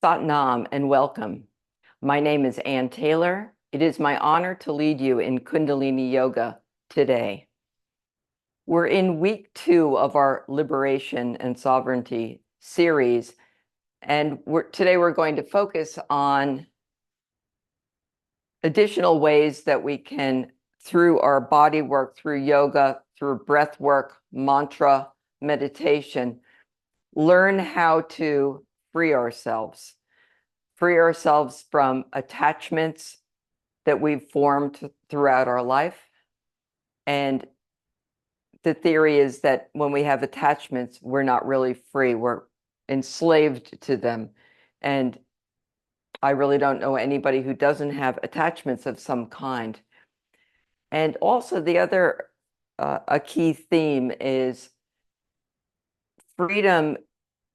Satnam and welcome. My name is Ann Taylor. It is my honor to lead you in Kundalini Yoga today. We're in week 2 of our Liberation and Sovereignty series, and today we're going to focus on additional ways that we can, through our body work, through yoga, through breath work, mantra, meditation, learn how to free ourselves from attachments that we've formed throughout our life. And the theory is that when we have attachments, we're not really free. We're enslaved to them. And I really don't know anybody who doesn't have attachments of some kind. And also the other, a key theme is freedom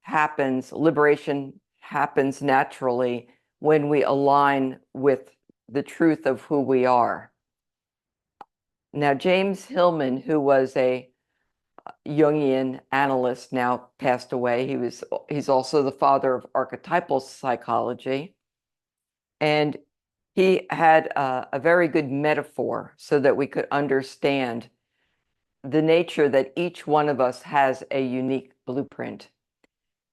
happens, liberation happens naturally when we align with the truth of who we are. Now, James Hillman, who was a Jungian analyst, now passed away. He's also the father of archetypal psychology. And he had a very good metaphor so that we could understand the nature that each one of us has a unique blueprint.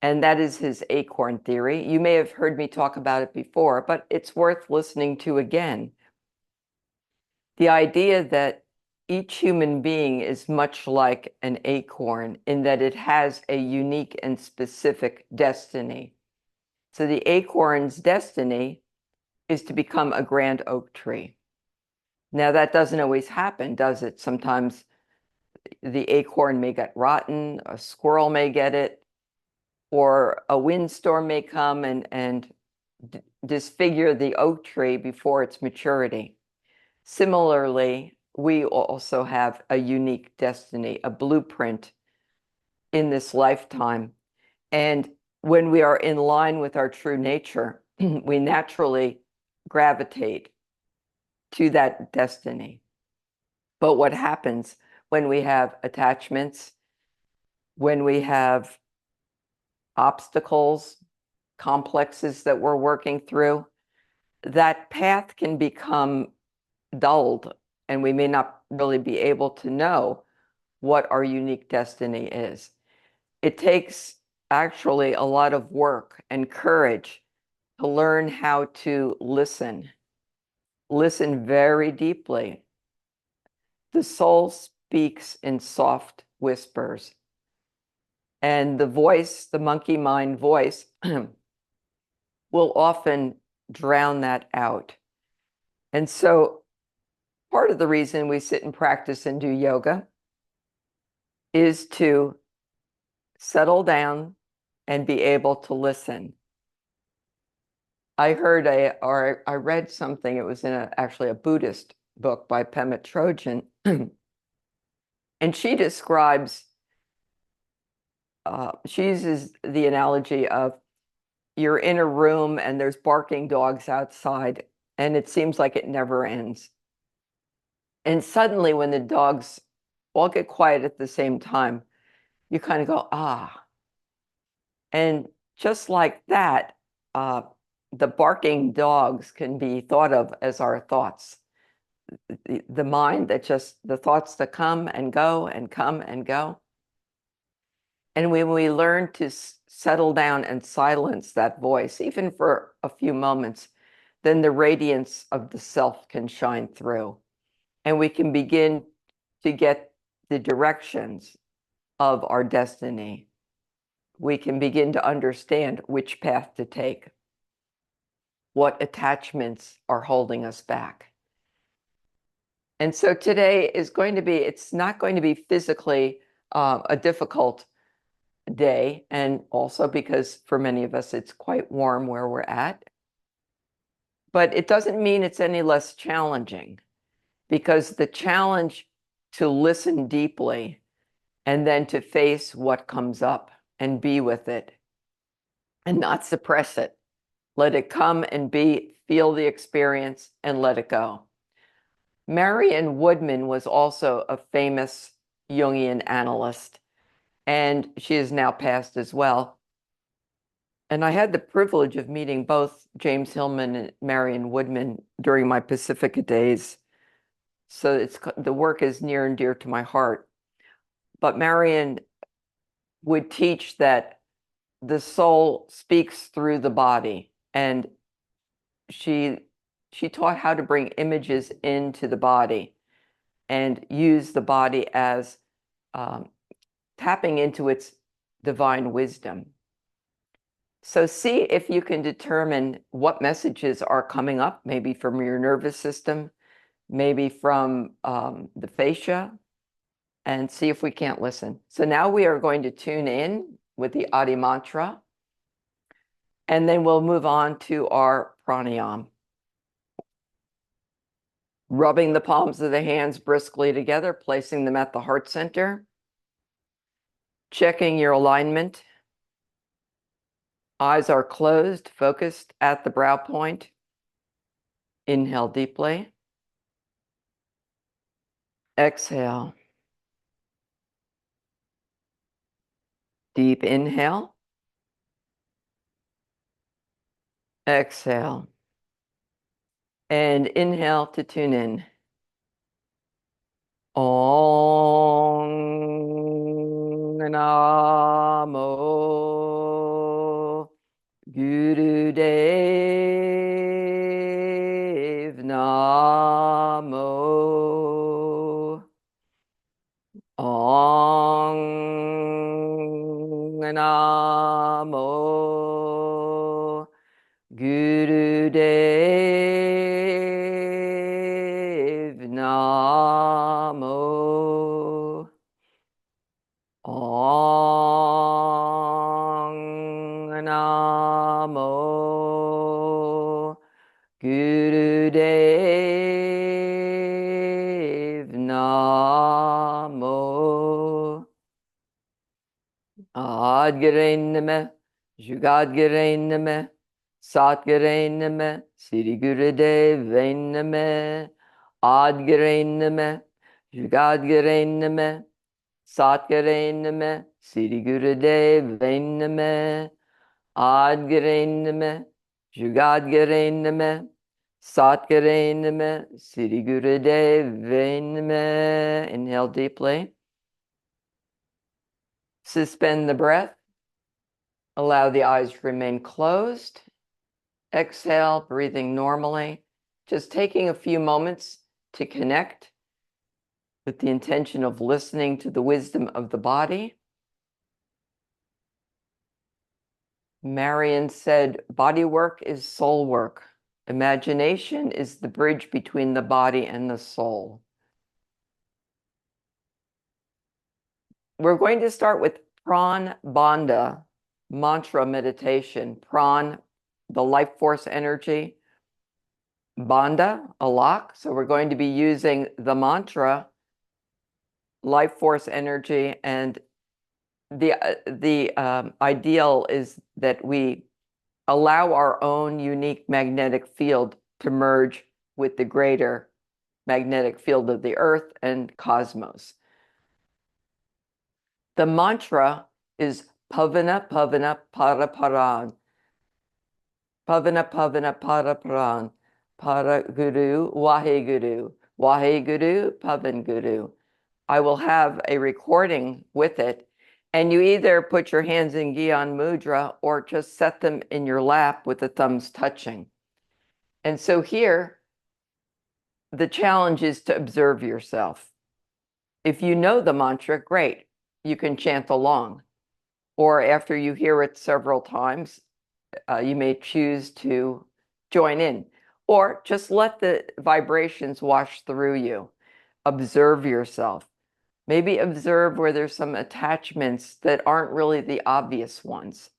And that is his acorn theory. You may have heard me talk about it before, but it's worth listening to again. The idea that each human being is much like an acorn in that it has a unique and specific destiny. So the acorn's destiny is to become a grand oak tree. Now, that doesn't always happen, does it? Sometimes the acorn may get rotten, a squirrel may get it, or a windstorm may come and disfigure the oak tree before its maturity. Similarly, we also have a unique destiny, a blueprint in this lifetime. And when we are in line with our true nature, we naturally gravitate to that destiny. But what happens when we have attachments, when we have obstacles, complexes that we're working through, that path can become dulled, and we may not really be able to know what our unique destiny is. It takes actually a lot of work and courage to learn how to listen very deeply. The soul speaks in soft whispers, and the voice, the monkey mind voice, will often drown that out. And so part of the reason we sit and practice and do yoga is to settle down and be able to listen. I read something, it was in actually a Buddhist book by Pema Chodron, and she describes, she uses the analogy of you're in a room and there's barking dogs outside, and it seems like it never ends. And suddenly, when the dogs all get quiet at the same time, you kind of go, ah. And just like that, the barking dogs can be thought of as our thoughts. The mind that just, the thoughts that come and go and come and go. And when we learn to settle down and silence that voice, even for a few moments, then the radiance of the self can shine through. And we can begin to get the directions of our destiny. We can begin to understand which path to take, what attachments are holding us back. And so today is going to be, it's not going to be physically a difficult day, and also because for many of us it's quite warm where we're at. But it doesn't mean it's any less challenging, because the challenge to listen deeply and then to face what comes up and be with it and not suppress it. Let it come and be, feel the experience and let it go. Marion Woodman was also a famous Jungian analyst, and she is now passed as well. And I had the privilege of meeting both James Hillman and Marion Woodman during my Pacifica days. So the work is near and dear to my heart. But Marion would teach that the soul speaks through the body, and she taught how to bring images into the body and use the body as tapping into its divine wisdom. So see if you can determine what messages are coming up, maybe from your nervous system, maybe from the fascia, and see if we can't listen. So now we are going to tune in with the Adi mantra, and then we'll move on to our pranayam. Rubbing the palms of the hands briskly together, placing them at the heart center, checking your alignment. Eyes are closed, focused at the brow point. Inhale deeply. Exhale. Deep inhale. Exhale. And inhale to tune in. Om Namo Gurudev Namo. Om Namo Gurudev Namo. Om Namo Gurudev Namo. Adgare Namah, Jugadgare Namah, Satgare Namah, Sri Gurudev Namah. Adgare Namah, Jugadgare Namah, Satgare Namah, Sri Gurudev Namah. Adgare Namah, Jugadgare Namah, Satgare Namah, Sri Gurudev Namah. Inhale deeply. Suspend the breath. Allow the eyes to remain closed. Exhale, breathing normally. Just taking a few moments to connect with the intention of listening to the wisdom of the body. Marion said, body work is soul work. Imagination is the bridge between the body and the soul. We're going to start with Pran Bandha mantra meditation. Pran, the life force energy. Bandha, a lock. So we're going to be using the mantra, life force energy, and the ideal is that we allow our own unique magnetic field to merge with the greater magnetic field of the earth and cosmos. The mantra is Pavana Pavana Paraparan. Pavana Pavana Paraparan. Paraguru Waheguru. Waheguru Pavan Guru. I will have a recording with it, and you either put your hands in Gyan Mudra or just set them in your lap with the thumbs touching. And so here, the challenge is to observe yourself. If you know the mantra, great. You can chant along. Or after you hear it several times, you may choose to join in. Or just let the vibrations wash through you. Observe yourself. Maybe observe where there's some attachments that aren't really the obvious ones.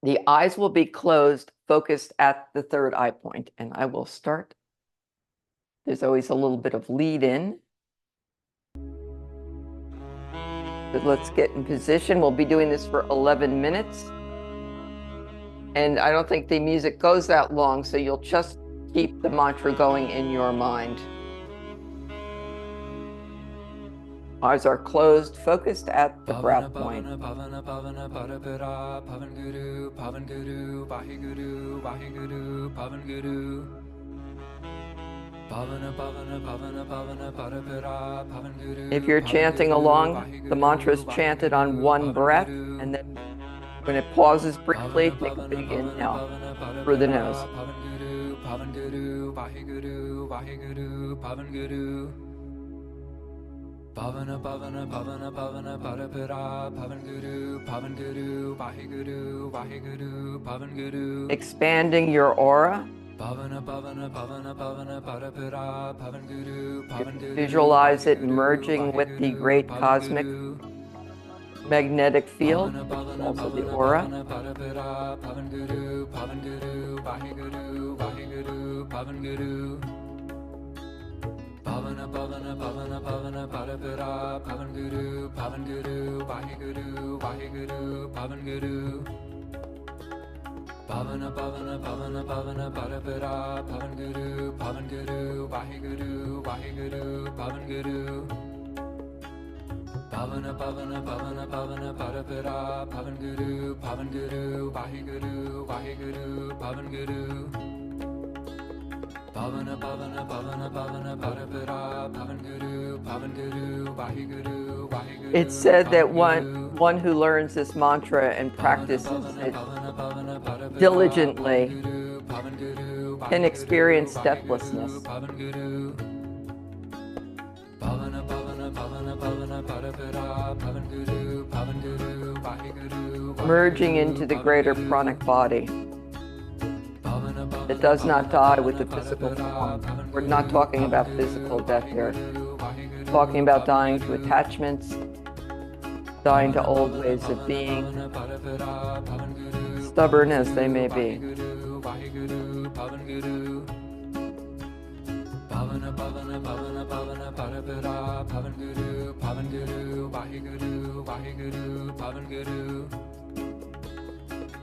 The eyes will be closed, focused at the third eye point, and I will start. There's always a little bit of lead in. But let's get in position. We'll be doing this for 11 minutes. And I don't think the music goes that long, so you'll just keep the mantra going in your mind. Eyes are closed, focused at the breath point. If you're chanting along, the mantra is chanted on one breath, and then when it pauses briefly, take a big inhale through the nose. Pavana Pavana Pavana Pavana Parapara Pavan Guru Pavan Guru Vaheguru Vaheguru Pavan Guru. Expanding your aura. Pavana Pavana Pavana Pavana Parapara Pavan Guru Pavan Guru. Visualize it merging with the great cosmic magnetic field, also the aura. Pavan Guru Pavan Guru Vaheguru Vaheguru Pavan Guru. Pavana Pavana Pavana Pavana Parapara Pavan Guru Pavan Guru Vaheguru Vaheguru Pavan Guru. Pavana Pavana Pavana Pavana Parapara Pavan Guru Pavan Guru Vaheguru Vaheguru Pavan Guru. Pavana Pavana Pavana Pavana Parapara Pavan Guru Pavan Guru Vaheguru Vaheguru Pavan Guru. Pavana Pavana Pavana Pavana Parapara Pavan Guru Pavan Guru Vaheguru Vaheguru. It's said that one who learns this mantra and practices it diligently can experience deathlessness. Merging into the greater pranic body. It does not die with the physical form. We're not talking about physical death here. We're talking about dying to attachments, dying to old ways of being, stubborn as they may be. Pavana Pavana Pavana Pavana Parapara Pavan Guru Pavan Guru Vaheguru Vaheguru Pavan Guru.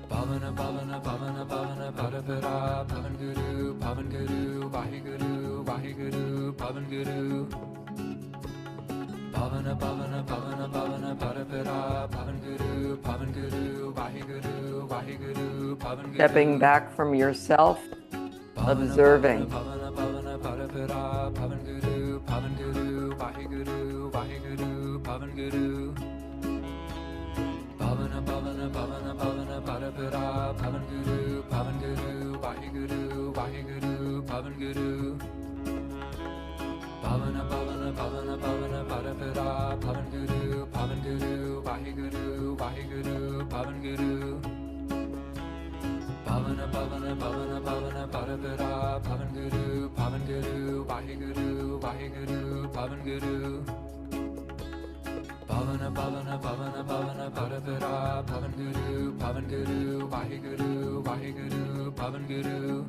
Pavana Pavana Pavana Pavana Parapara Pavan Guru Pavan Guru Vaheguru Vaheguru Pavan Guru. Pavana Pavana Pavana Pavana Parapara Pavan Guru Pavan Guru Vaheguru Vaheguru Pavan Guru. Stepping back from yourself, observing. Pavana Pavana Parapara Pavan Guru Pavan Guru Vaheguru Vaheguru Pavan Guru. Pavana Pavana Pavana Pavana Parapara Pavan Guru Pavan Guru Vaheguru Vaheguru Pavan Guru. Pavana Pavana Pavana Pavana Parapara Pavan Guru Pavan Guru Vaheguru Vaheguru Pavan Guru. Pavana Pavana Pavana Pavana Parapara Pavan Guru Pavan Guru Vaheguru Vaheguru Pavan Guru. Pavana Pavana Pavana Pavana Parapara Pavan Guru Pavan Guru Vaheguru Vaheguru Pavan Guru.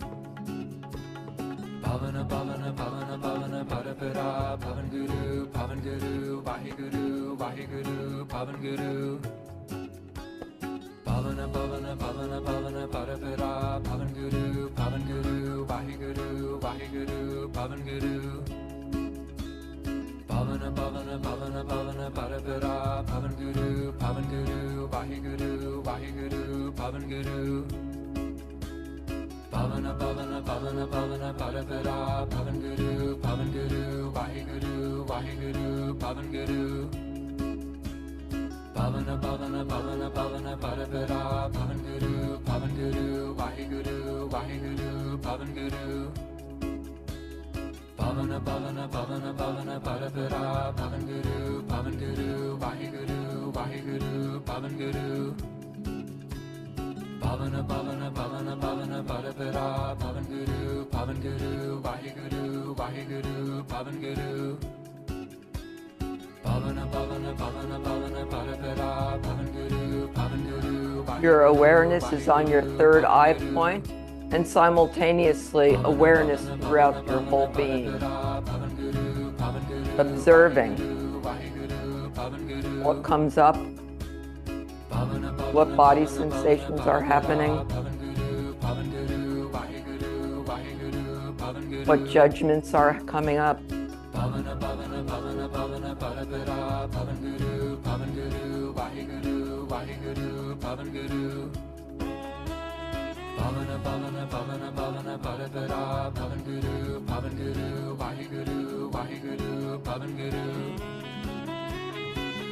Pavana Pavana Pavana Pavana Parapara Pavan Guru Pavan Guru Vaheguru Vaheguru Pavan Guru. Pavana Pavana Pavana Pavana Parapara Pavan Guru Pavan Guru Vaheguru Vaheguru Pavan Guru. Pavana Pavana Pavana Pavana Parapara Pavan Guru Pavan Guru Vaheguru Vaheguru Pavan Guru. Pavana Pavana Pavana Pavana Parapara Pavan Guru Pavan Guru Vaheguru Vaheguru Pavan Guru. Pavana Pavana Pavana Pavana Parapara Pavan Guru Pavan Guru Vaheguru Vaheguru Pavan Guru. Pavana Pavana Pavana Pavana Parapara Pavan Guru Pavan Guru Vaheguru Vaheguru Pavan Guru. Pavana Pavana Pavana Pavana Parapara Pavan Guru Pavan Guru Vaheguru Vaheguru Pavan Guru. Pavana Pavana Pavana Pavana Parapara Pavan Guru Pavan Guru. Your awareness is on your third eye point, and simultaneously awareness throughout your whole being. Observing what comes up, what body sensations are happening, what judgments are coming up. Pavan Guru, Vaheguru, Vaheguru, Pavan Guru. Pavana, Pavana, Pavana, Pavana, Parapara, Pavan Guru, Vaheguru, Vaheguru, Pavan Guru.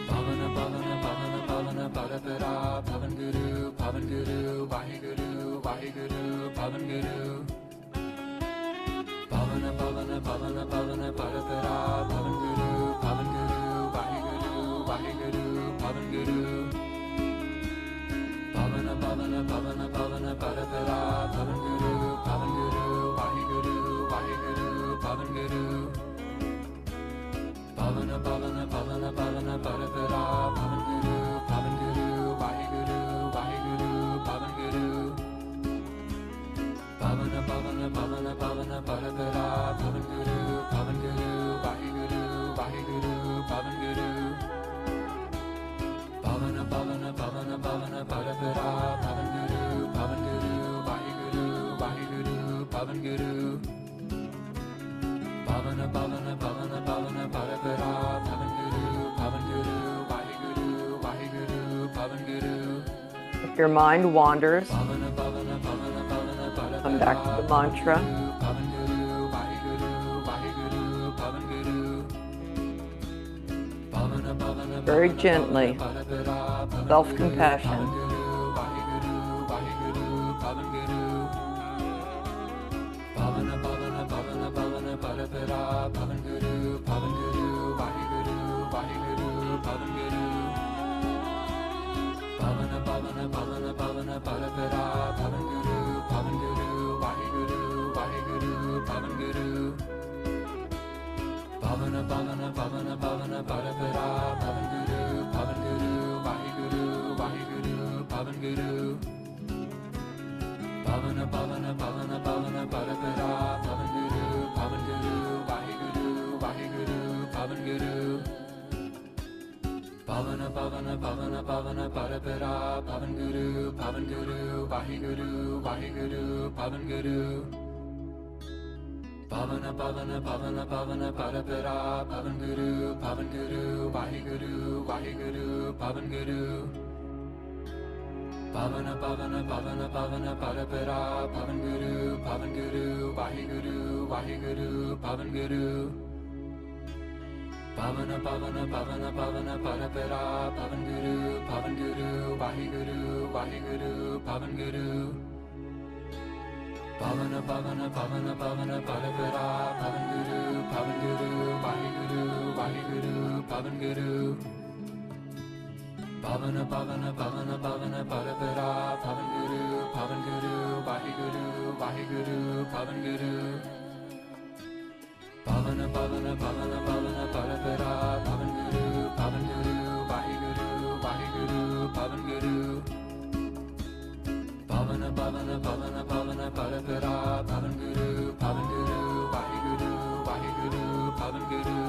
Pavana, Pavana, Pavana, Pavana, Parapara, Pavan Guru, Vaheguru, Vaheguru, Pavan Guru. Pavana, Pavana, Pavana, Pavana, Parapara, Pavan Guru, Vaheguru, Vaheguru, Pavan Guru. Pavana, Pavana, Pavana, Pavana, Parapara, Pavan Guru, Vaheguru, Vaheguru, Pavan Guru. Pavana, Pavana, Pavana, Pavana, Parapara, Pavan Guru, Vaheguru, Vaheguru, Pavan Guru. Pavana, Pavana, Pavana, Pavana, Parapara, Pavan Guru, Vaheguru, Vaheguru, Pavan Guru. Pavana, Pavana, Pavana, Pavana, Parapara, Pavan Guru, Vaheguru, Vaheguru, Pavan Guru. Pavana, Pavana, Pavana, Pavana, Parapara, Pavan Guru, Vaheguru, Vaheguru, Pavan Guru. If your mind wanders, Pavana, Pavana, Pavana, Pavana, Parapara, come back to the mantra. Pavan Guru, Vaheguru, Vaheguru, Pavan Guru. Pavana, Pavana, Very Pavana, gently, Parapara, Pavan self-compassion. Guru, Vaheguru, Vaheguru, Pavan Guru. Pavana, Pavana, Pavana, Pavana, Parapara, Pavan Guru, Vaheguru, Vaheguru, Pavan Guru. Pavana, Pavana, Pavana, Pavana, Parapara, Pavan Guru, Vaheguru, Vaheguru, Pavan Guru. Pavana, Pavana, Pavana, Pavana, Parapara, Pavan Guru, Vaheguru, Vaheguru, Pavan Guru. Pavana, Pavana, Pavana, Pavana, Parapara, Pavan Guru, Vaheguru, Vaheguru, Pavan Guru. Pavana, Pavana, Pavana, Pavana, Parapara, Pavan Guru, Vaheguru, Vaheguru, Pavan Guru. Pavana, Pavana, Pavana, Pavana, Parapara, Pavan Guru, Vaheguru, Vaheguru, Pavan Guru. Pavana, Pavana, Pavana, Pavana, Parapara, Pavan Guru, Vaheguru, Vaheguru, Pavan Guru. Pavana, Pavana, Pavana, Pavana, Parapara, Pavan Guru, Vaheguru, Vaheguru, Pavan Guru. Pavana, Pavana, Pavana, Pavana, Parapara, Pavan Guru, Vaheguru, Vaheguru, Pavan Guru. Pavana, Pavana, Pavana, Pavana, Parapara, Pavan Guru, Vaheguru, Vaheguru, Pavan Guru. Pavana, Pavana, Pavana, Pavana, Parapara, Pavan Guru, Vaheguru, Vaheguru, Pavan Guru. Pavana, Pavana, Pavana, Pavana, Parapara, Pavan Guru, Vaheguru, Vaheguru, Pavan Guru.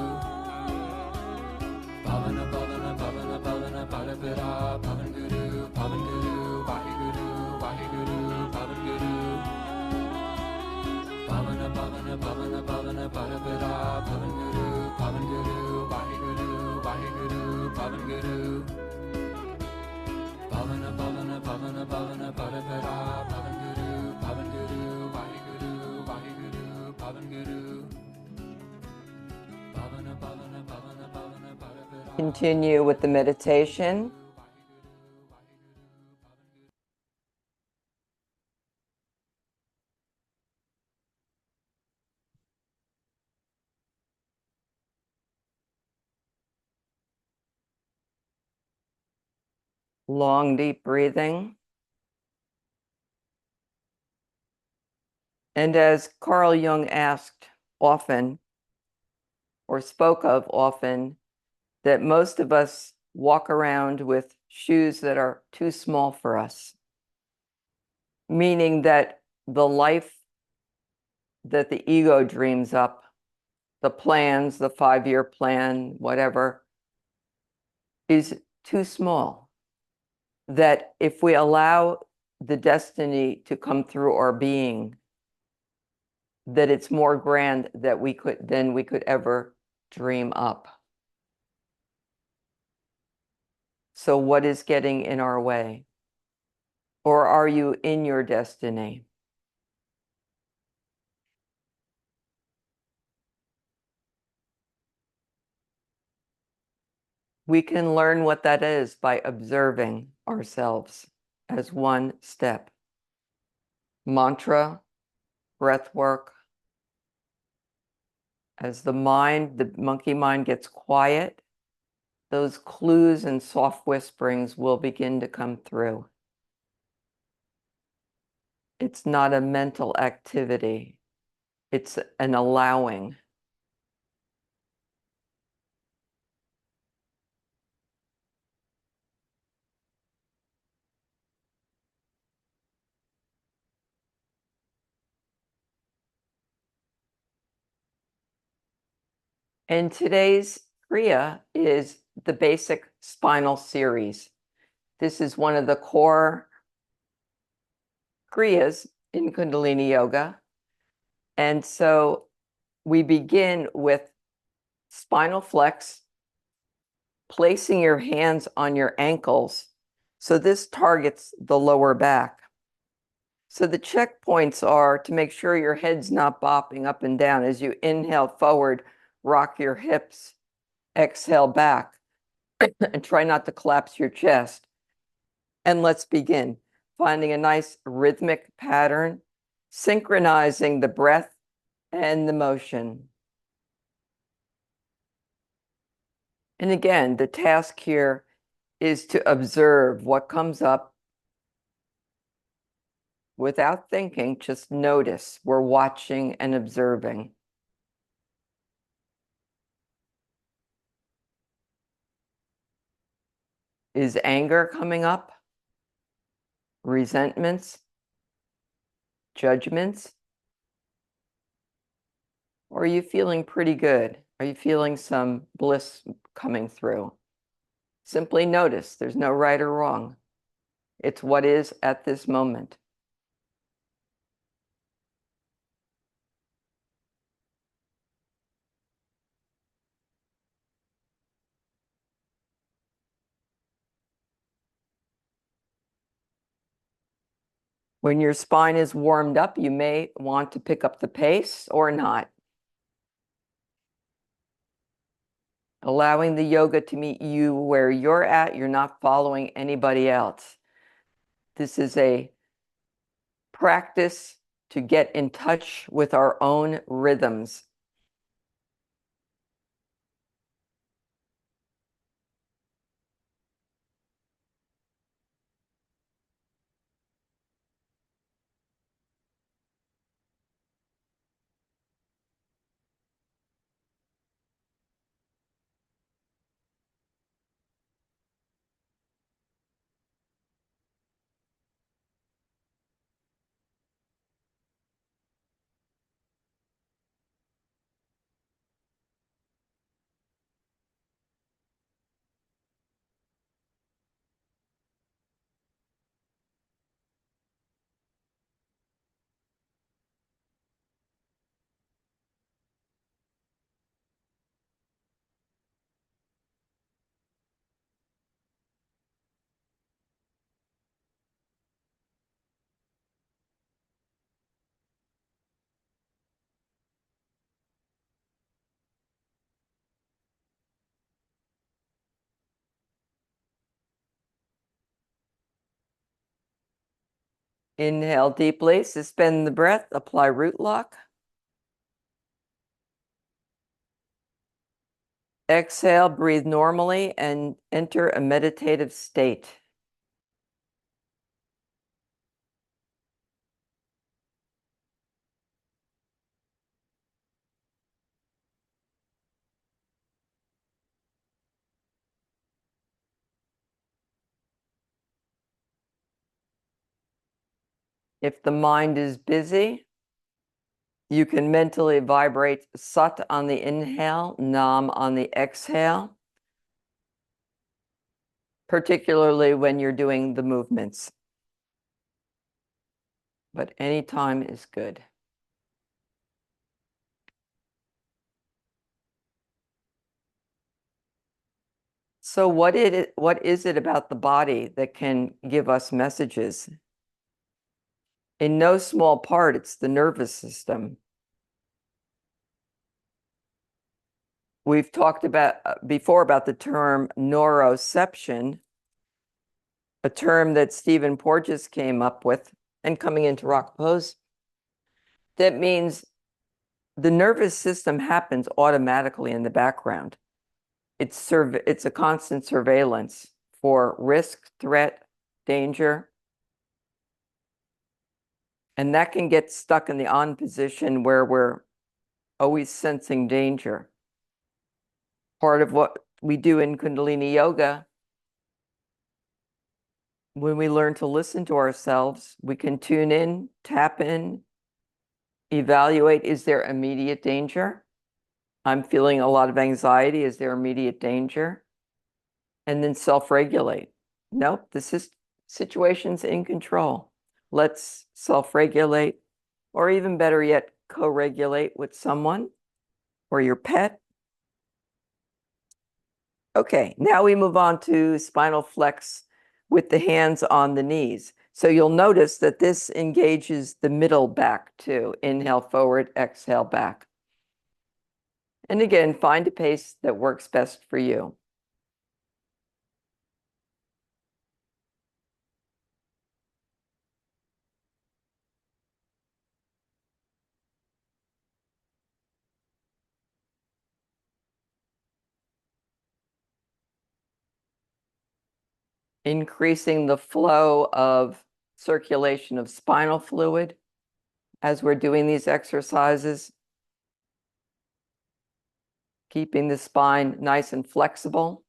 Pavana, Pavana, Pavana, Pavana, Parapara, Pavan Guru, Vaheguru, Vaheguru, Pavan Guru. Pavana, Pavana, Pavana, Pavana, Parapara, Pavan Guru, Vaheguru, Vaheguru, Pavan Guru. Pavana, Pavana, Pavana, Pavana, Parapara, Pavan Guru, Vaheguru, Vaheguru, Pavan Guru. Pavana, Pavana, Pavana, Pavana, Parapara. Continue with the meditation. Long, deep breathing. And as Carl Jung asked often, or spoke of often, that most of us walk around with shoes that are too small for us, meaning that the life that the ego dreams up, the plans, the 5-year plan, whatever, is too small. That if we allow the destiny to come through our being, that it's more grand than we could ever dream up. So what is getting in our way? Or are you in your destiny? We can learn what that is by observing ourselves as one step. Mantra, breath work. As the monkey mind gets quiet, those clues and soft whisperings will begin to come through. It's not a mental activity. It's an allowing. And today's Kriya is the basic spinal series. This is one of the core Kriyas in Kundalini Yoga. And so we begin with spinal flex, placing your hands on your ankles. So this targets the lower back. So the checkpoints are to make sure your head's not bopping up and down. As you inhale forward, rock your hips, exhale back, and try not to collapse your chest. And let's begin. Finding a nice rhythmic pattern, synchronizing the breath and the motion. And again, the task here is to observe what comes up without thinking, just notice. We're watching and observing. Is anger coming up? Resentments? Judgments? Or are you feeling pretty good? Are you feeling some bliss coming through? Simply notice. There's no right or wrong. It's what is at this moment. When your spine is warmed up, you may want to pick up the pace or not. Allowing the yoga to meet you where you're at, you're not following anybody else. This is a practice to get in touch with our own rhythms. Inhale deeply, suspend the breath, apply root lock. Exhale, breathe normally, and enter a meditative state. If the mind is busy, you can mentally vibrate Sat on the inhale, Nam on the exhale, particularly when you're doing the movements. But any time is good. So what is it about the body that can give us messages? In no small part, it's the nervous system. We've talked about before about the term neuroception, a term that Stephen Porges came up with and coming into Rock Pose. That means the nervous system happens automatically in the background. It's a constant surveillance for risk, threat, danger. And that can get stuck in the on position where we're always sensing danger. Part of what we do in Kundalini Yoga, when we learn to listen to ourselves, we can tune in, tap in, evaluate, is there immediate danger? I'm feeling a lot of anxiety. Is there immediate danger? And then self-regulate. Nope, situation's in control. Let's self-regulate, or even better yet, co-regulate with someone or your pet. Okay, now we move on to spinal flex with the hands on the knees. So you'll notice that this engages the middle back too. Inhale forward, exhale back. And again, find a pace that works best for you. Increasing the flow of circulation of spinal fluid as we're doing these exercises. Keeping the spine nice and flexible.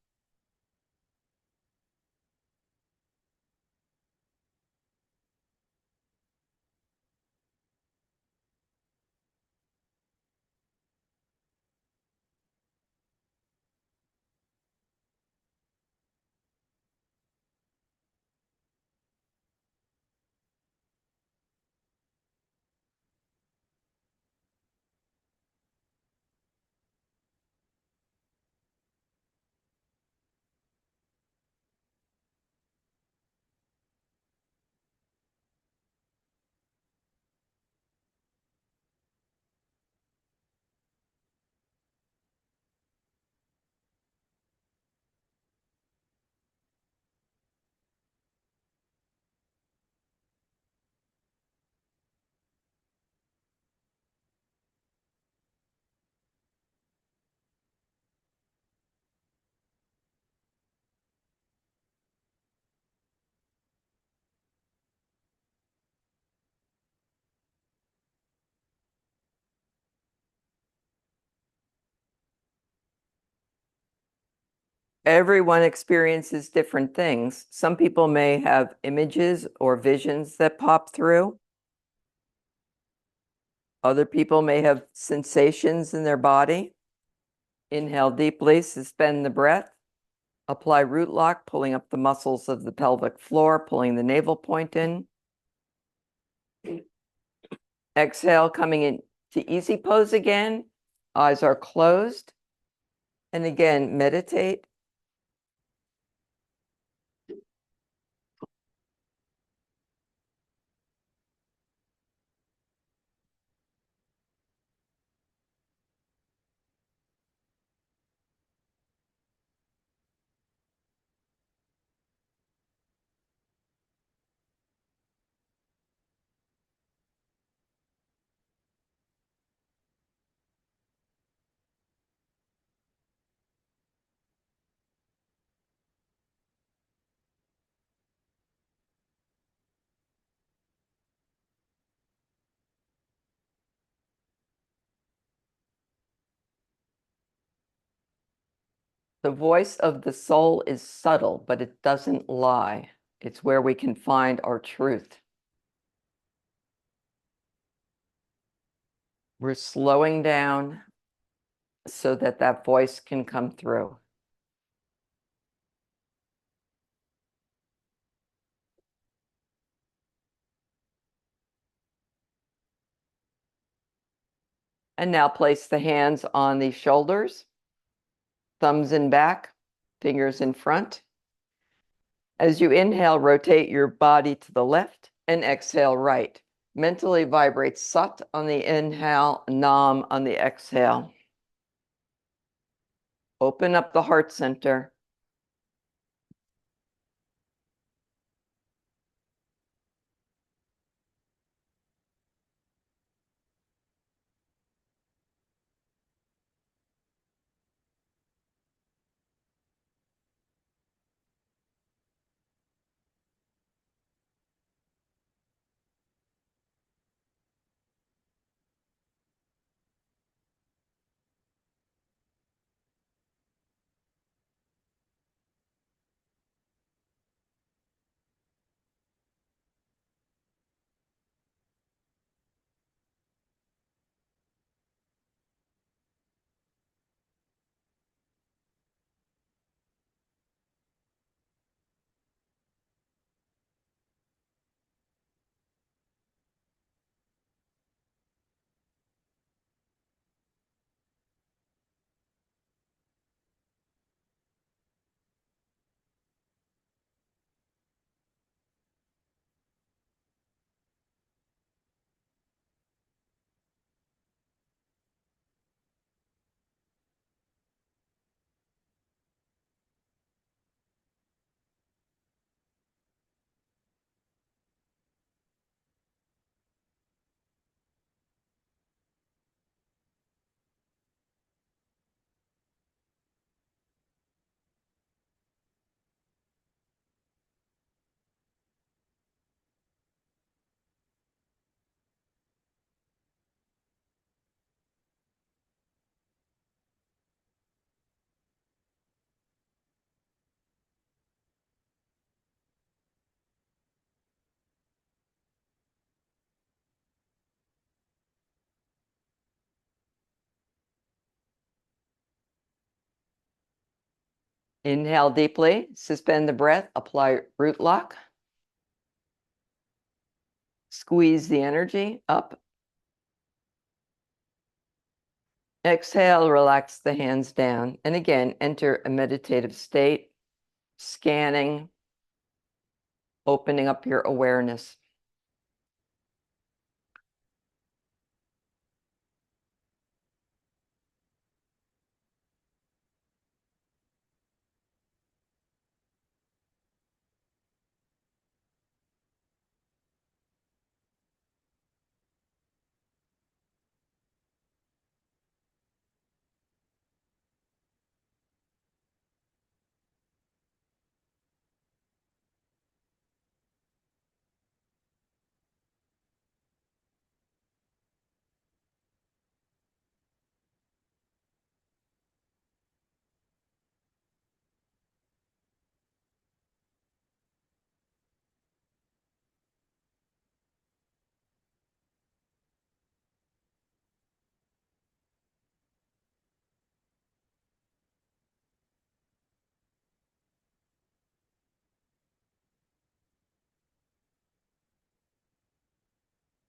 Everyone experiences different things. Some people may have images or visions that pop through. Other people may have sensations in their body. Inhale deeply, suspend the breath. Apply root lock, pulling up the muscles of the pelvic floor, pulling the navel point in. Exhale, coming into easy pose again. Eyes are closed. And again, meditate. The voice of the soul is subtle, but it doesn't lie. It's where we can find our truth. We're slowing down so that that voice can come through. And now place the hands on the shoulders, thumbs in back. fingers in front. As you inhale, rotate your body to the left and exhale right. Mentally vibrate Sat on the inhale, Nam on the exhale. Open up the heart center. Inhale deeply, suspend the breath, apply root lock. Squeeze the energy up. Exhale, relax the hands down. And again, enter a meditative state, scanning, opening up your awareness.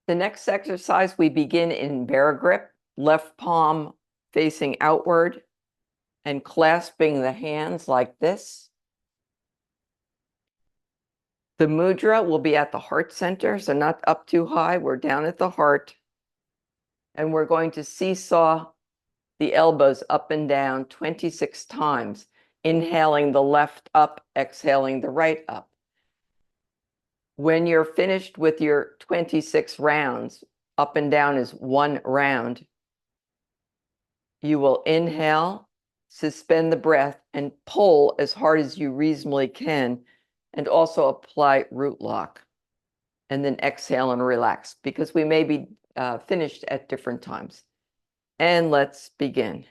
The next exercise, we begin in bear grip, left palm facing outward and clasping the hands like this. The mudra will be at the heart center, so not up too high. We're down at the heart. And we're going to seesaw the elbows up and down 26 times, inhaling the left up, exhaling the right up. When you're finished with your 26 rounds, up and down is 1 round, you will inhale, suspend the breath, and pull as hard as you reasonably can, and also apply root lock. And then exhale and relax, because we may be finished at different times. And let's begin.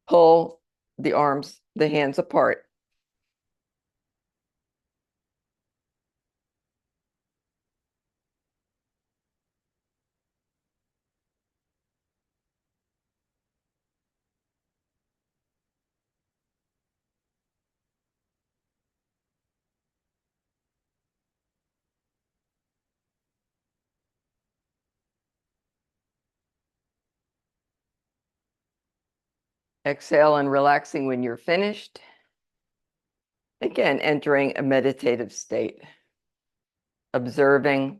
Pull the arms, the hands apart. Exhale and relaxing when you're finished. Again, entering a meditative state, observing.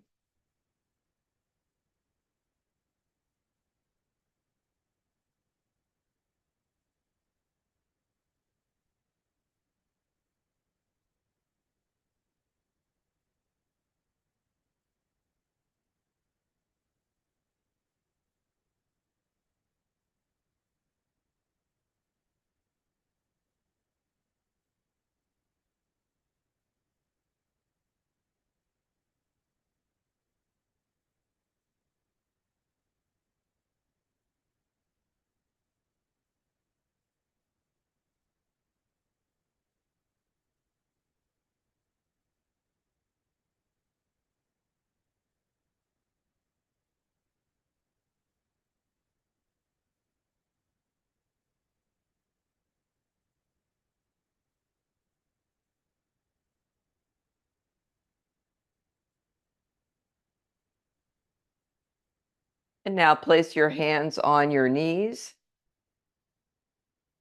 And now place your hands on your knees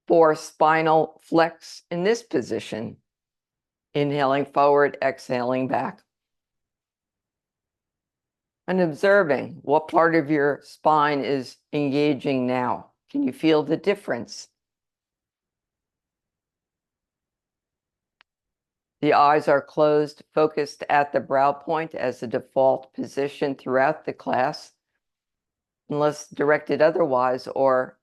for spinal flex in this position. Inhaling forward, exhaling back. And observing what part of your spine is engaging now. Can you feel the difference? The eyes are closed, focused at the brow point as the default position throughout the class, unless directed otherwise, or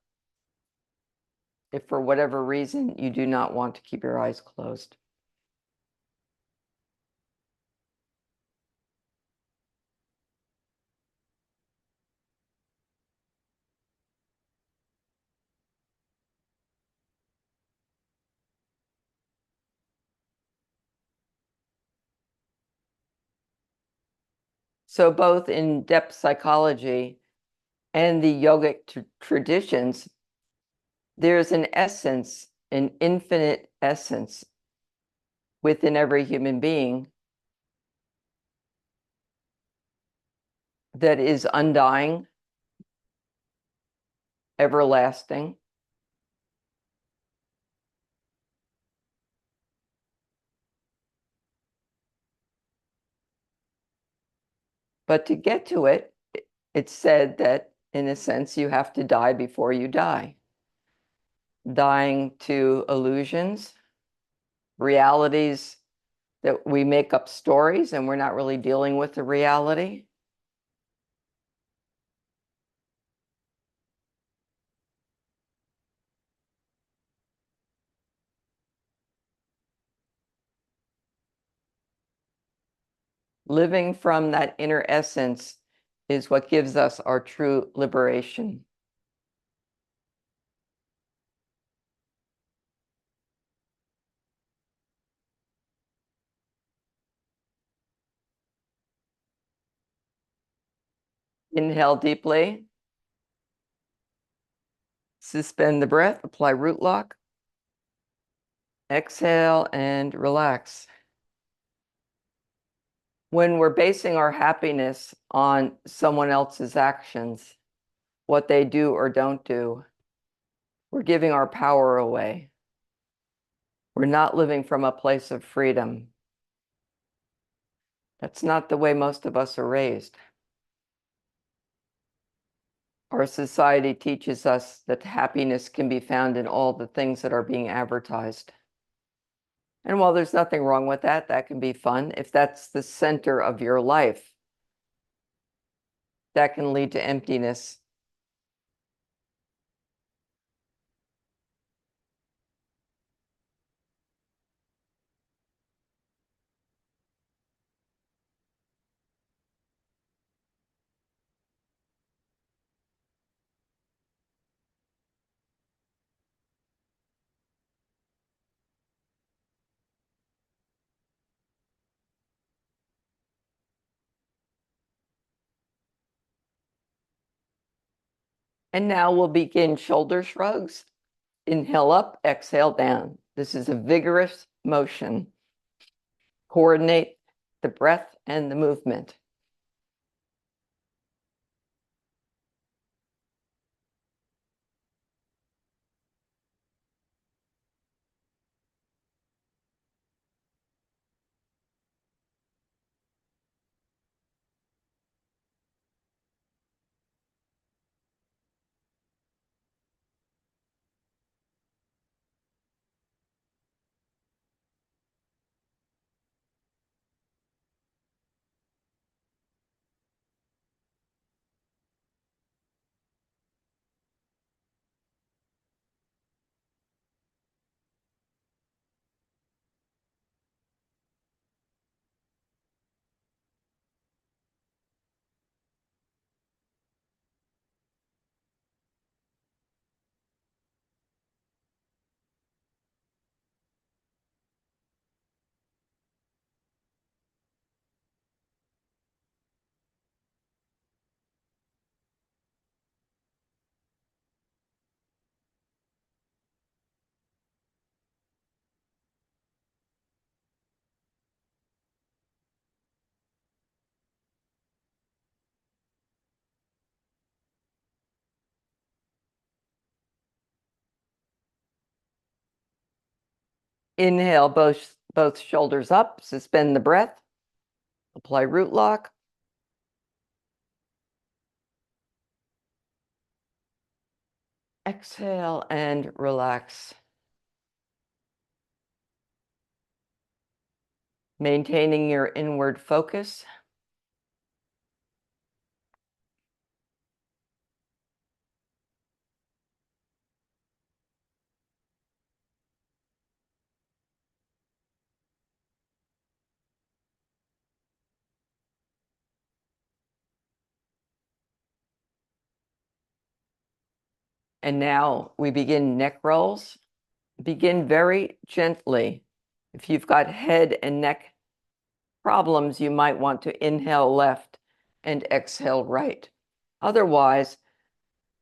if for whatever reason you do not want to keep your eyes closed. So both in depth psychology and the yogic traditions, there's an essence, an infinite essence within every human being that is undying, everlasting. But to get to it, it's said that in a sense you have to die before you die. Dying to illusions, realities that we make up stories and we're not really dealing with the reality. Living from that inner essence is what gives us our true liberation. Inhale deeply. Suspend the breath, apply root lock. Exhale and relax. When we're basing our happiness on someone else's actions, what they do or don't do, we're giving our power away. We're not living from a place of freedom. That's not the way most of us are raised. Our society teaches us that happiness can be found in all the things that are being advertised. And while there's nothing wrong with that, that can be fun. If that's the center of your life, that can lead to emptiness. And now we'll begin shoulder shrugs. Inhale up, exhale down. This is a vigorous motion. Coordinate the breath and the movement. Inhale, both shoulders up, suspend the breath, apply root lock. Exhale and relax. Maintaining your inward focus. And now we begin neck rolls. Begin very gently. If you've got head and neck problems, you might want to inhale left and exhale right. Otherwise,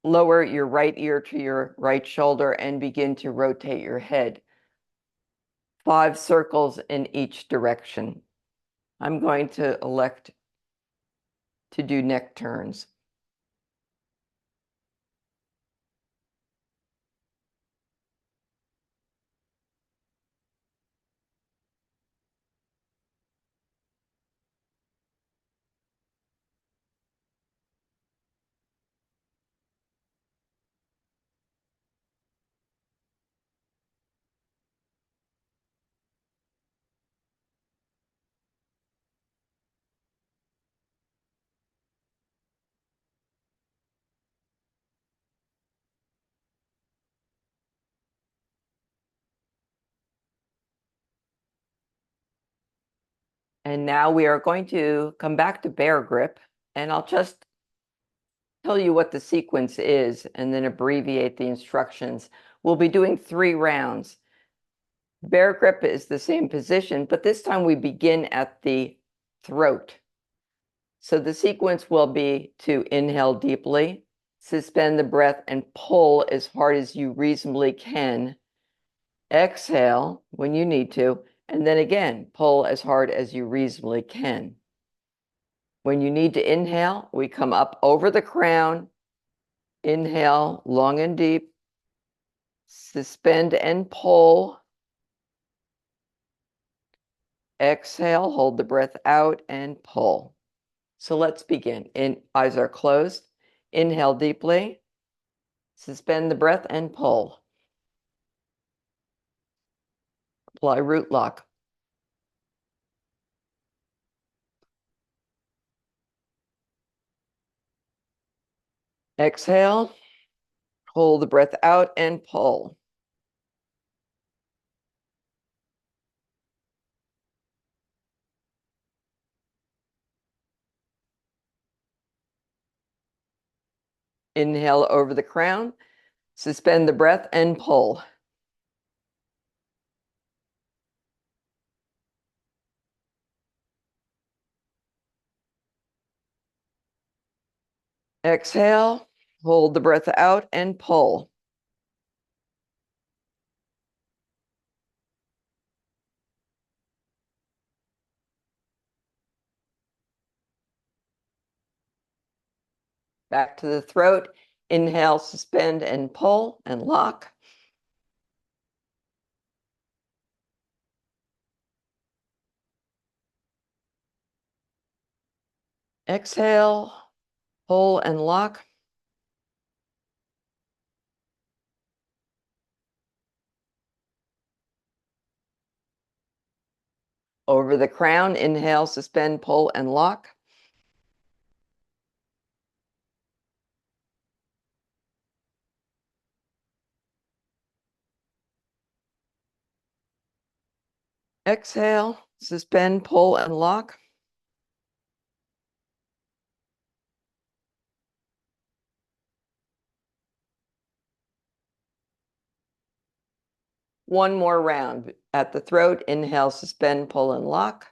lower your right ear to your right shoulder and begin to rotate your head. 5 circles in each direction. I'm going to elect to do neck turns. And now we are going to come back to bear grip, and I'll just tell you what the sequence is and then abbreviate the instructions. We'll be doing 3 rounds. Bear grip is the same position, but this time we begin at the throat. So the sequence will be to inhale deeply, suspend the breath, and pull as hard as you reasonably can. Exhale when you need to, and then again, pull as hard as you reasonably can. When you need to inhale, we come up over the crown, inhale long and deep, suspend and pull. Exhale, hold the breath out and pull. So let's begin. Eyes are closed. Inhale deeply, suspend the breath and pull. Apply root lock. Exhale, hold the breath out and pull. Inhale over the crown, suspend the breath and pull. Exhale, hold the breath out and pull. Back to the throat. Inhale, suspend and pull and lock. Exhale, pull and lock. Over the crown, inhale, suspend, pull and lock. Exhale, suspend, pull and lock. One more round. At the throat, inhale, suspend, pull and lock.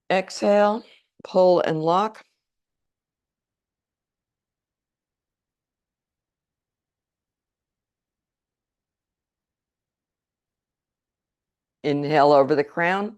Exhale, pull and lock. Inhale over the crown.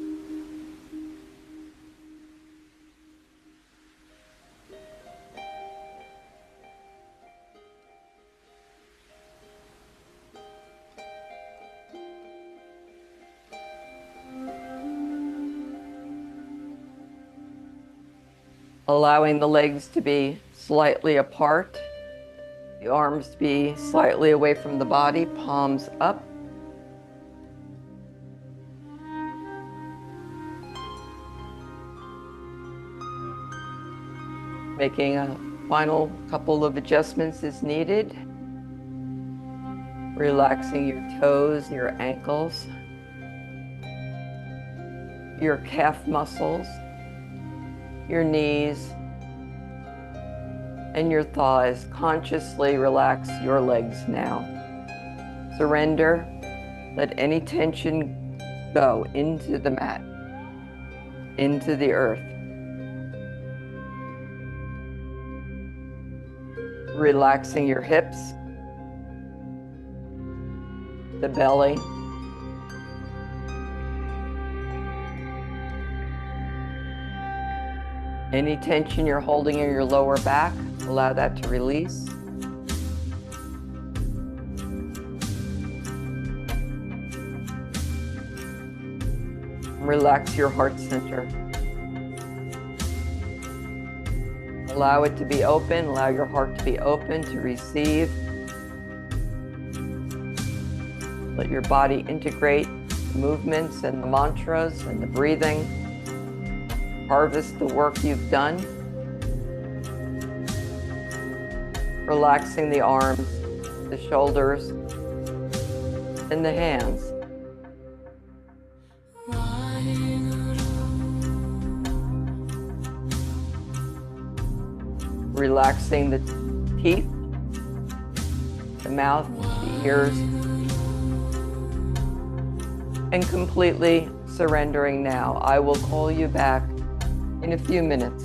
allowing the legs to be slightly apart, the arms to be slightly away from the body, palms up. Making a final couple of adjustments as needed. Relaxing your toes, your ankles, your calf muscles, your knees, and your thighs. Consciously relax your legs now. Surrender. Let any tension go into the mat, into the earth. Relaxing your hips, the belly, any tension you're holding in your lower back, allow that to release. Relax your heart center. Allow it to be open, allow your heart to be open to receive. Let your body integrate the movements and the mantras and the breathing. Harvest the work you've done. Relaxing the arms, the shoulders, and the hands. Relaxing the teeth, the mouth, the ears, and completely surrendering now. I will call you back in a few minutes.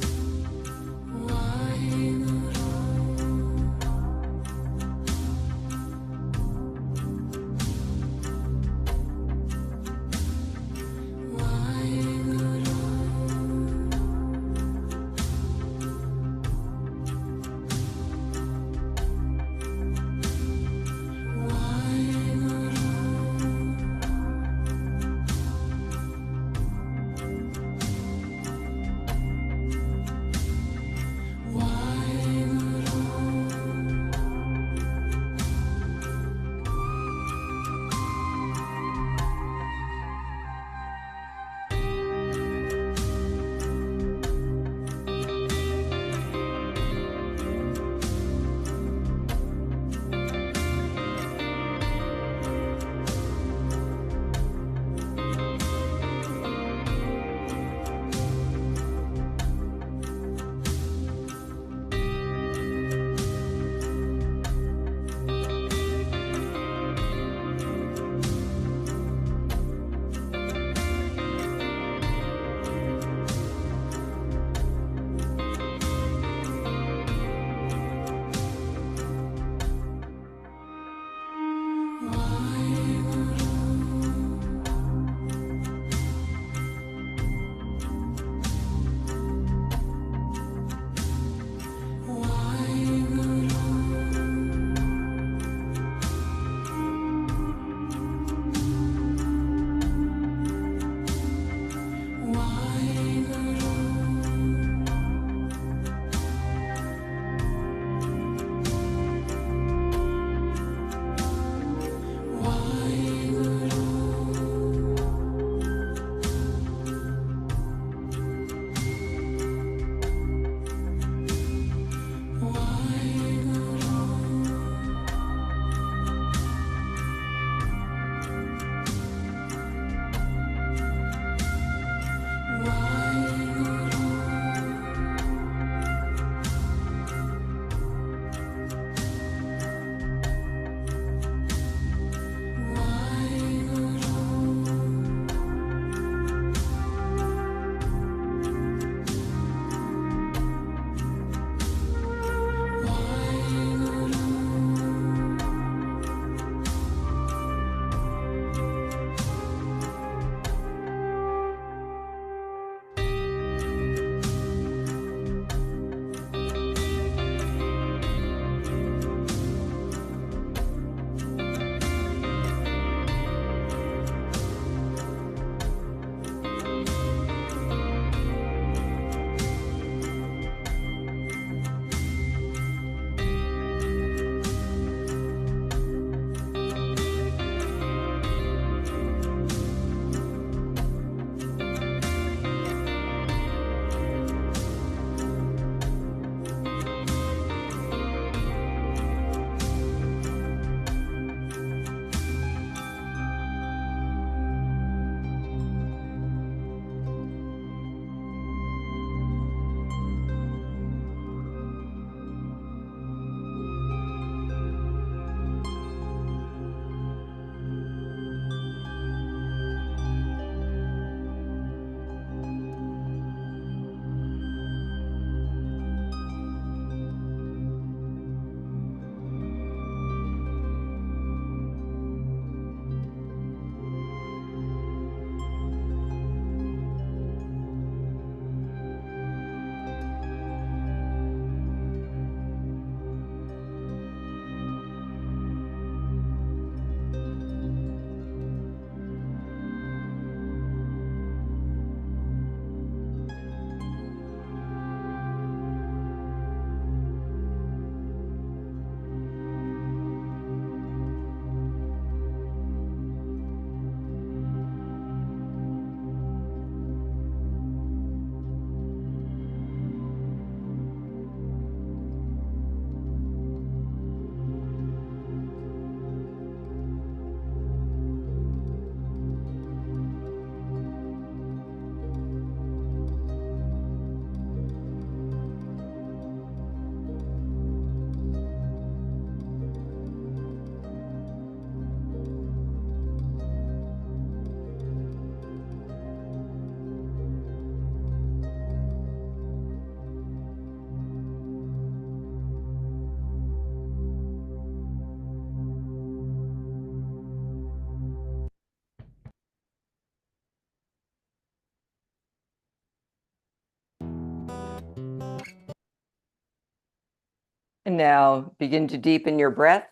And now begin to deepen your breath,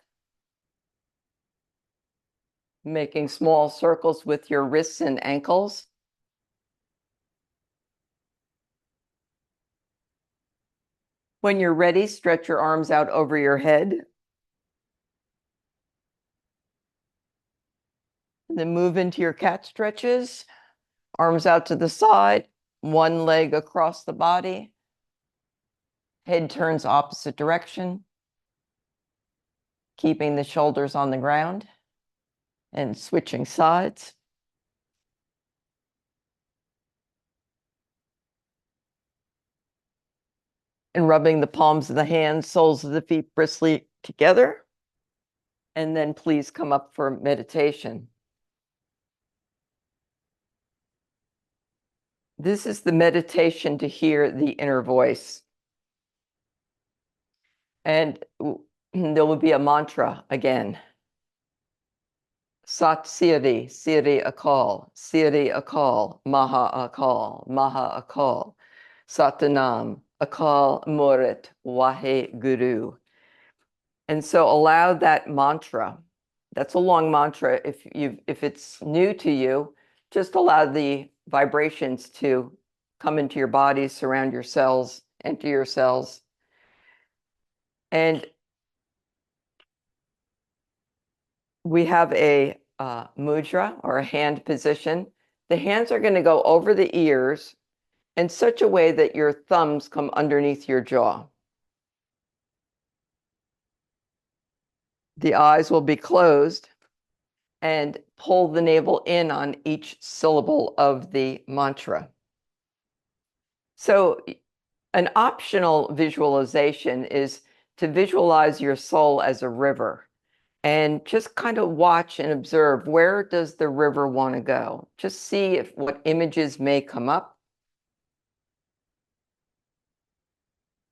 making small circles with your wrists and ankles. When you're ready, stretch your arms out over your head. And then move into your cat stretches, arms out to the side, one leg across the body. Head turns opposite direction, keeping the shoulders on the ground and switching sides. And rubbing the palms of the hands, soles of the feet briskly together. And then please come up for meditation. This is the meditation to hear the inner voice. And there will be a mantra again. Sat Siri, Siri Akal, Siri Akal, Maha Akal, Maha Akal, Satanam, Akal Morit, Wahe Guru. And so allow that mantra. That's a long mantra. If it's new to you, just allow the vibrations to come into your body, surround your cells, enter your cells. And we have a mudra, or a hand position. The hands are going to go over the ears in such a way that your thumbs come underneath your jaw. The eyes will be closed, and pull the navel in on each syllable of the mantra. So an optional visualization is to visualize your soul as a river and just kind of watch and observe, where does the river want to go? Just see what images may come up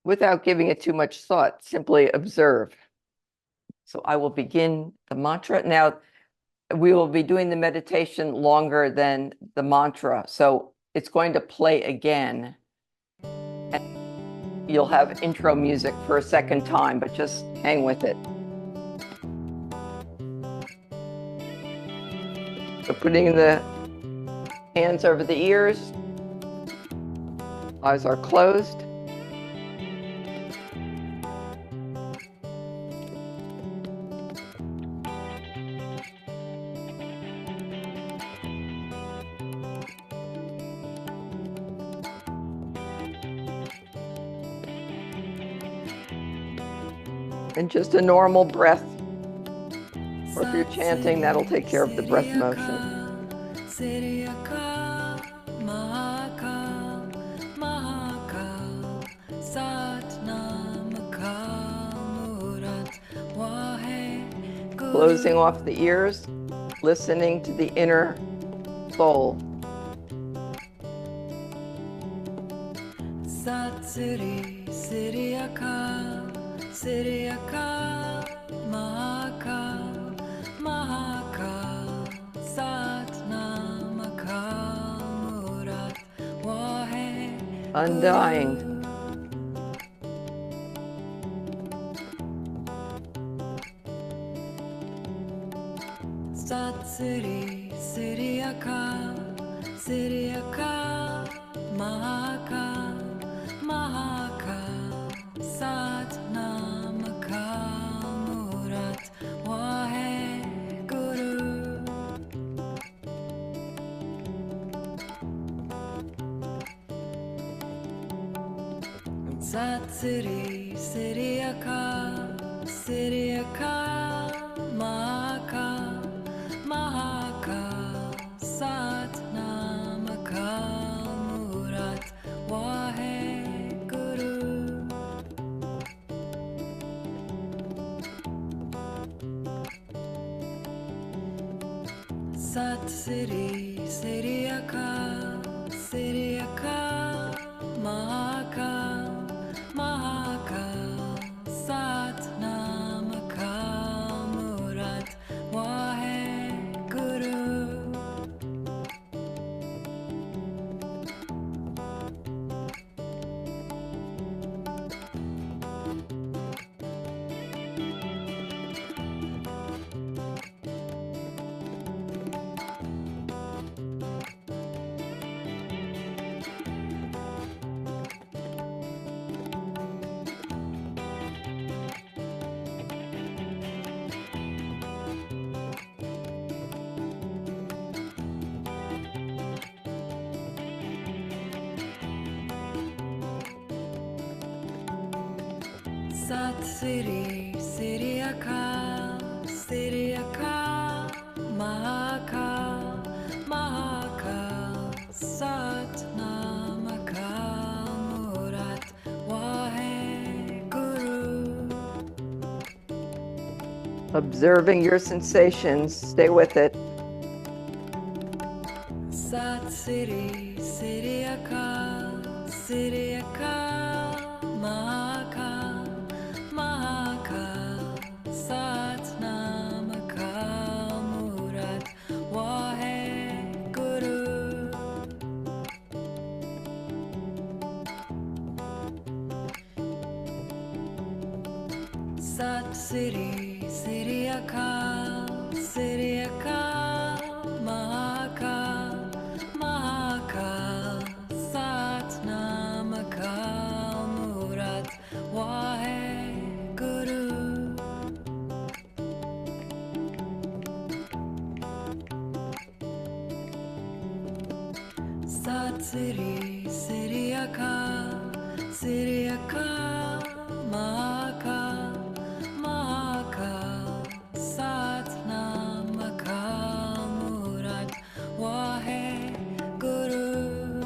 without giving it too much thought. Simply observe. So I will begin the mantra. Now, we will be doing the meditation longer than the mantra, so it's going to play again. And you'll have intro music for a second time, but just hang with it. So putting the hands over the ears, eyes are closed. And just a normal breath, or if you're chanting, that'll take care of the breath motion. Closing off the ears, listening to the inner soul. Sat Siri, Siri Akal, Siri Akal, Mahakal, Mahakal, Sat Nam Akal Murat, Wahe Undying. Sat Siri, Siri Akal, Siri Akal, Mahakal, Mahakal, Sat Nam Akal Murat, Wahe Guru. Sat Siri, Siri Akal, Siri Akal, Mahakal, Mahakal, Sat Nam Akal Murat, Wahe Guru. Sat Siri, Siri Akal, Siri Akal, Mahakal, Mahakal, Sat Nam Akal Murat, Wahe Guru. Sat Siri, Siri Akal, Siri Akal, Mahakal, Mahakal, Sat Nam Akal, Murat, Wahe Guru. Observing your sensations, stay with it. Sat Siri, Siri Akal, Siri Akal, Mahakal, Mahakal, Sat Nam Akal, Murat, Wahe Guru. Sat Siri, Siri Akal, Siri Akal, Mahakal, Mahakal, Sat Nam Akal, Murat, Wahe Guru. Sat Siri, Siri Akal, Siri Akal, Mahakal, Mahakal, Sat Nam Akal, Murat, Wahe Guru.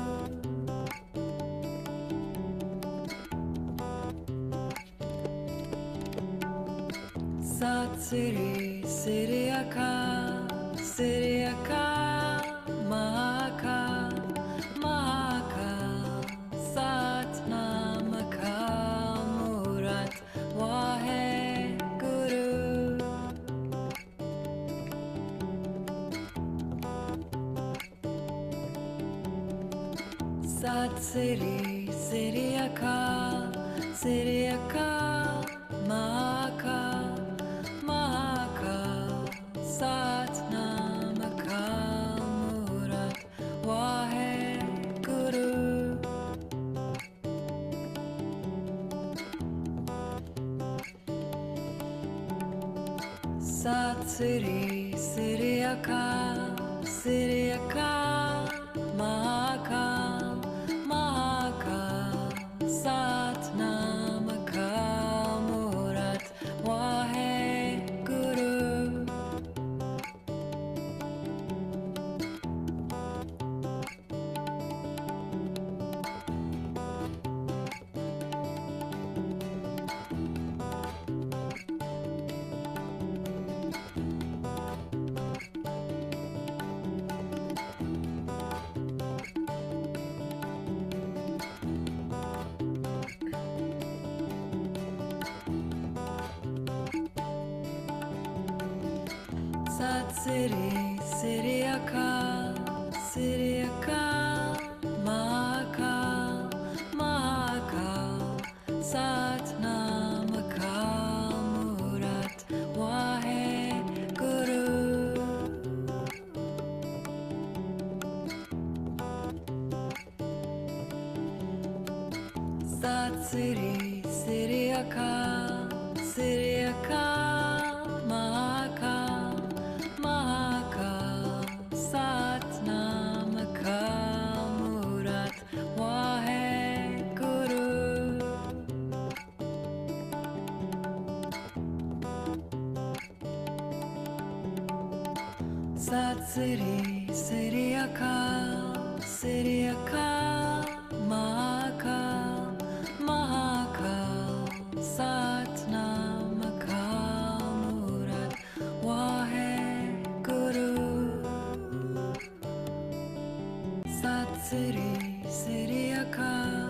Sat Siri, Siri Akal, Siri Akal, Mahakal, Mahakal, Sat Nam Akal, Murat, Wahe Guru. Sat Siri, Siri Akal, Siri Akal, Mahakal, Mahakal, Sat Nam Akal, Murat, Wahe Guru. Sat Siri, Siri Akal, Siri Akal, Mahakal, Mahakal, Sat Nam Akal, Murat, Wahe Guru. Sat Siri, Siri Akal, Siri Akal, Mahakal, Mahakal, Sat Nam Akal, Murat, Wahe Guru. Sat Siri, Siri Akal, Siri Akal, Mahakal, Mahakal, Sat Nam Akal, Murat, Wahe Guru. Sat Siri, Siri Akal, Siri Akal, Mahakal, Mahakal, Sat Nam Akal, Murat, Wahe Guru. Sat Siri, Siri Akal,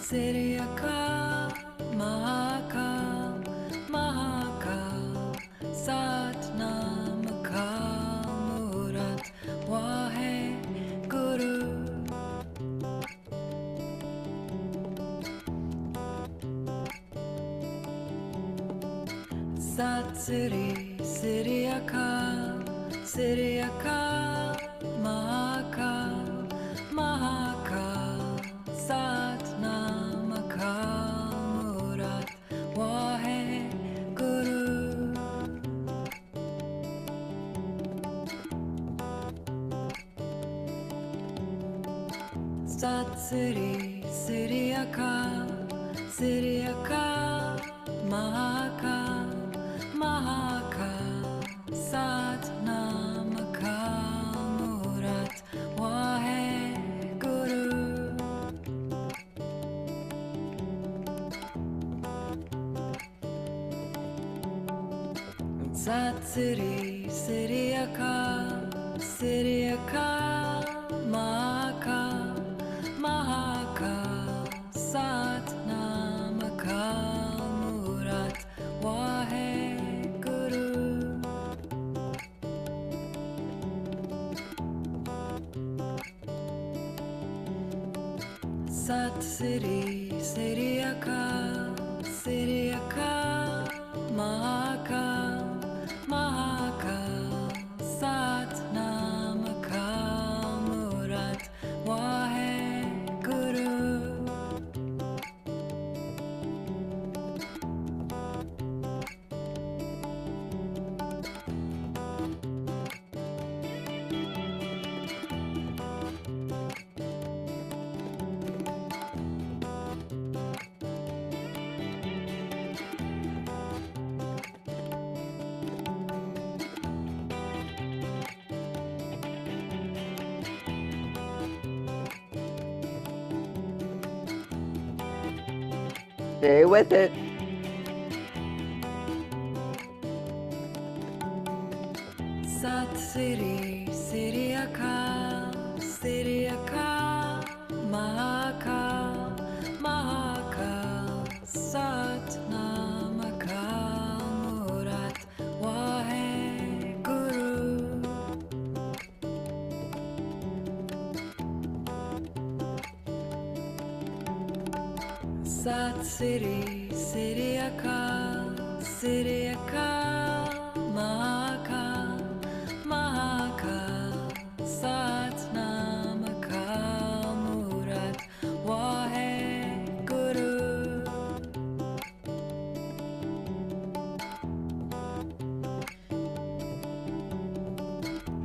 Siri Akal, Mahakal, Mahakal, Sat Nam Akal, Murat, Wahe Guru. Sat Siri, Siri Akal, Siri Akal, Mahakal, Mahakal, Sat Nam Akal, Murat, Wahe Guru. Sat Siri, Siri Akal, Siri Akal, Mahakal, Mahakal, Sat Nam Akal Murat, Waheguru. Sat Sri, Sri Akal, Sri Akal, Mahakal, Mahakal, Sat Nam Akal Murat, Waheguru. Sat Sri, Sri Akal, Sri Akal, Mahakal, Mahakal, Sat Nam Akal Murat, Waheguru. Stay with it. Sat Sri, Sri Akal, Sri Akal, Mahakal, Mahakal, Sat Nam Akal Murat, Waheguru. Sat Sri, Sri Akal, Sri Akal, Mahakal, Mahakal, Sat Nam Akal Murat, Waheguru.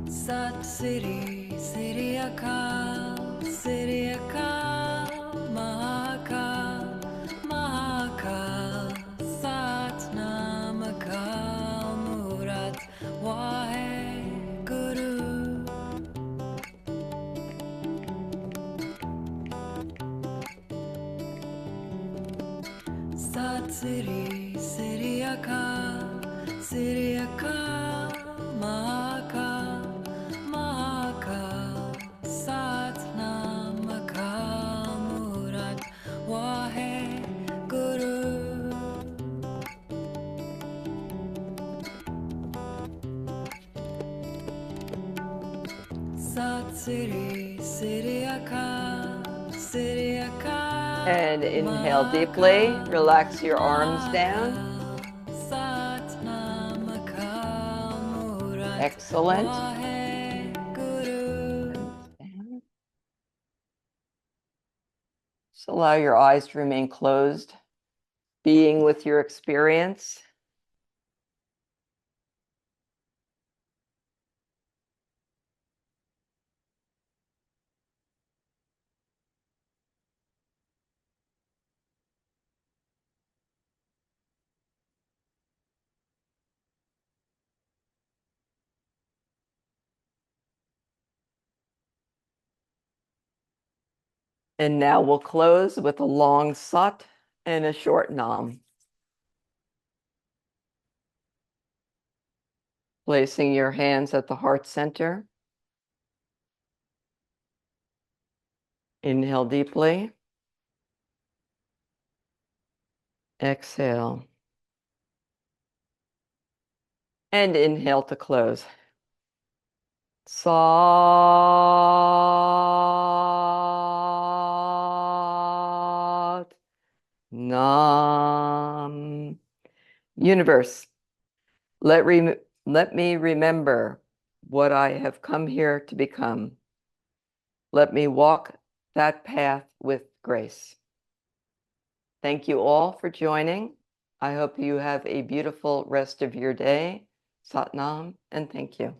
Sat Sri, Sri Akal, Sri Akal, Mahakal, Mahakal, Sat Nam Akal Murat, Waheguru. Sat Sri, Sri Akal, Sri Akal, Mahakal, Mahakal, Sat Nam Akal Murat, Waheguru. Sat Sri, Sri Akal, Sri Akal. And inhale deeply. Relax your arms down. Sat Nam Akal Murat, Excellent. Waheguru. Down. Just allow your eyes to remain closed, being with your experience. And now we'll close with a long sat and a short nam. Placing your hands at the heart center. Inhale deeply. Exhale. And inhale to close. Sat Nam. Universe, let me remember what I have come here to become. Let me walk that path with grace. Thank you all for joining. I hope you have a beautiful rest of your day. Sat Nam, and thank you.